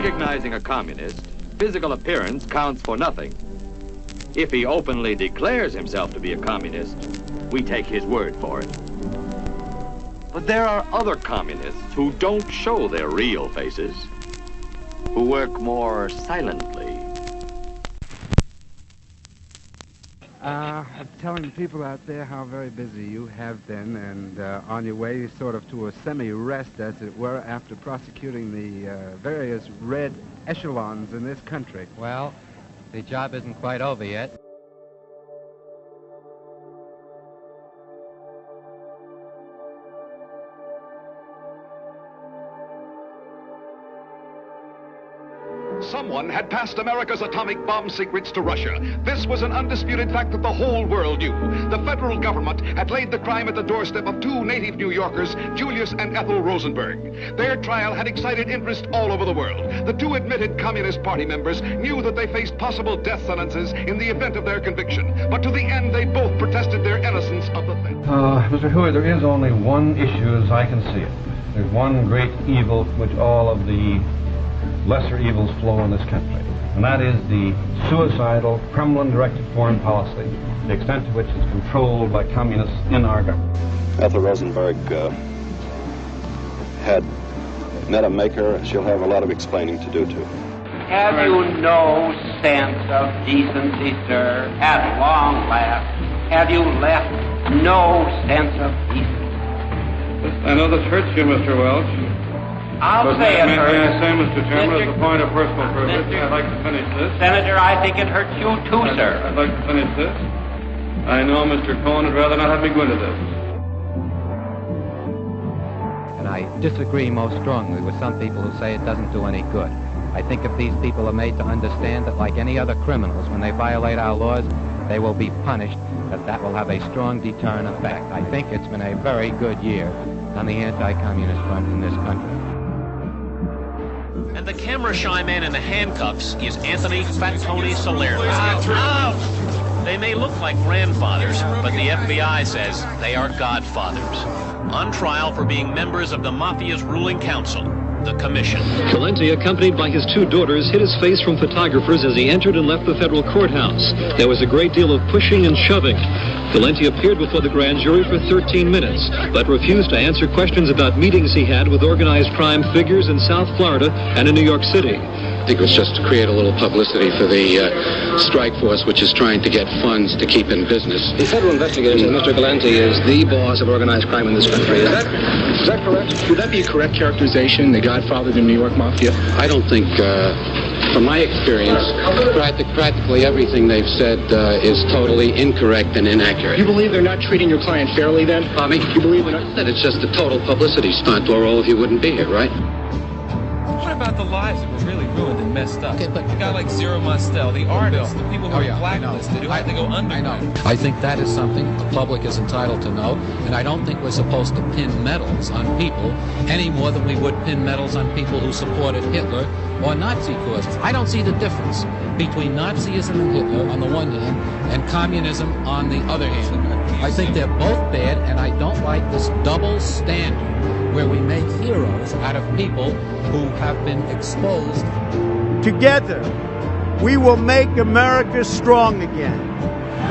recognizing a communist, physical appearance counts for nothing. If he openly declares himself to be a communist, we take his word for it. But there are other communists who don't show their real faces, who work more silently. I'm telling people out there how very busy you have been and on your way sort of to a semi-rest, as it were, after prosecuting the various red echelons in this country. Well, the job isn't quite over yet. Someone had passed America's atomic bomb secrets to Russia. This was an undisputed fact that the whole world knew. The federal government had laid the crime at the doorstep of two native New Yorkers, Julius and Ethel Rosenberg. Their trial had excited interest all over the world. The two admitted Communist Party members knew that they faced possible death sentences in the event of their conviction. But to the end, they both protested their innocence of the theft. Mr. Huey, there is only one issue as I can see it. There's one great evil which all of the lesser evils flow in this country, and that is the suicidal, Kremlin-directed foreign policy, the extent to which it's controlled by communists in our government. Ethel Rosenberg had met a maker. She'll have a lot of explaining to do, too. Have you no sense of decency, sir? At long last, have you left no sense of decency? I know this hurts you, Mr. Welch. I'll say it hurts. May I say, Mr. Chairman, as a point of personal privilege, I'd like to finish this. Senator, I think it hurts you too, sir. I'd like to finish this. I know Mr. Cohn would rather not have me go into this. And I disagree most strongly with some people who say it doesn't do any good. I think if these people are made to understand that, like any other criminals, when they violate our laws, they will be punished, that will have a strong deterrent effect. I think it's been a very good year on the anti-communist front in this country. And the camera shy man in the handcuffs is Anthony Fat Tony Salerno. They may look like grandfathers, but the FBI says they are godfathers. On trial for being members of the Mafia's ruling council, the Commission. Valenti, accompanied by his two daughters, hid his face from photographers as he entered and left the federal courthouse. There was a great deal of pushing and shoving. Valenti appeared before the grand jury for 13 minutes, but refused to answer questions about meetings he had with organized crime figures in South Florida and in New York City. I think it was just to create a little publicity for the strike force, which is trying to get funds to keep in business. The federal investigators say Mr. Valenti is the boss of organized crime in this country. Is that correct? Would that be a correct characterization, the godfather of the New York Mafia? I don't think, from my experience, practically everything they've said is totally incorrect and inaccurate. You believe they're not treating your client fairly, then? You believe that it's just a total publicity stunt, or all of you wouldn't be here, right? What about the lives that were really ruined and messed up? Okay, but a guy like Zero Mostel, the artists, the people who are blacklisted, who had to go underground. I think that is something the public is entitled to know, and I don't think we're supposed to pin medals on people any more than we would pin medals on people who supported Hitler or Nazi causes. I don't see the difference between Nazism and Hitler on the one hand and communism on the other hand. I think they're both bad, and I don't like this double standard where we make heroes out of people who have been exposed. Together, we will make America strong again.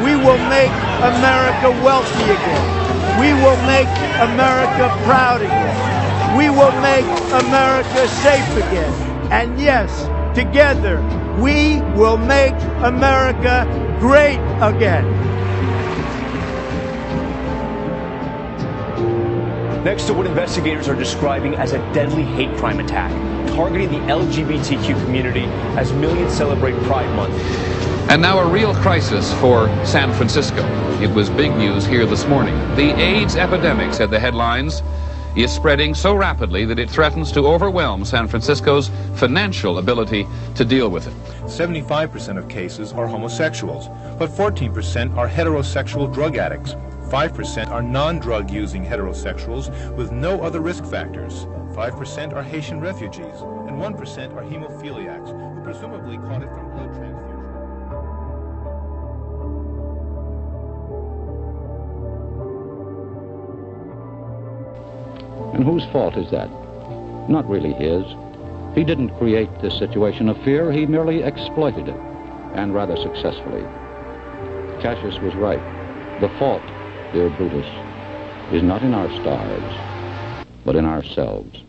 We will make America wealthy again. We will make America proud again. We will make America safe again. And yes, together, we will make America great again. Next to what investigators are describing as a deadly hate crime attack, targeting the LGBTQ community as millions celebrate Pride Month. And now a real crisis for San Francisco. It was big news here this morning. The AIDS epidemic, said the headlines, is spreading so rapidly that it threatens to overwhelm San Francisco's financial ability to deal with it. 75% of cases are homosexuals, but 14% are heterosexual drug addicts. 5% are non-drug using heterosexuals with no other risk factors. 5% are Haitian refugees, and 1% are hemophiliacs who presumably caught it from blood transfusion. And whose fault is that? Not really his. He didn't create this situation of fear, he merely exploited it, and rather successfully. Cassius was right. The fault, dear Brutus, is not in our stars, but in ourselves.